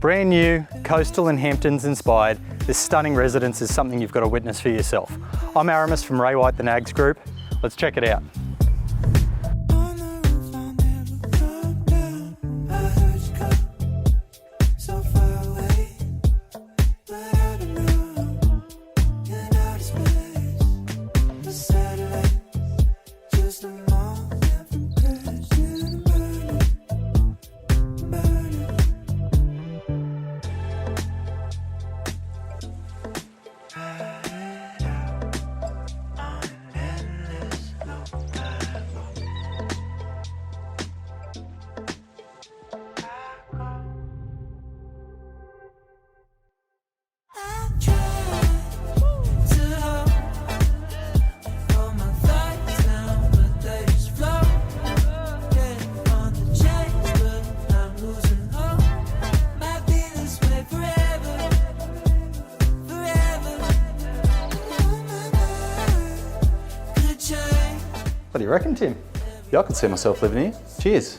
Brand new, coastal and Hamptons inspired, this stunning residence is something you've got to witness for yourself. I'm Aramis from Ray White, the Knaggs Group. Let's check it out. What do you reckon, Tim? Yeah, I can see myself living here. Cheers.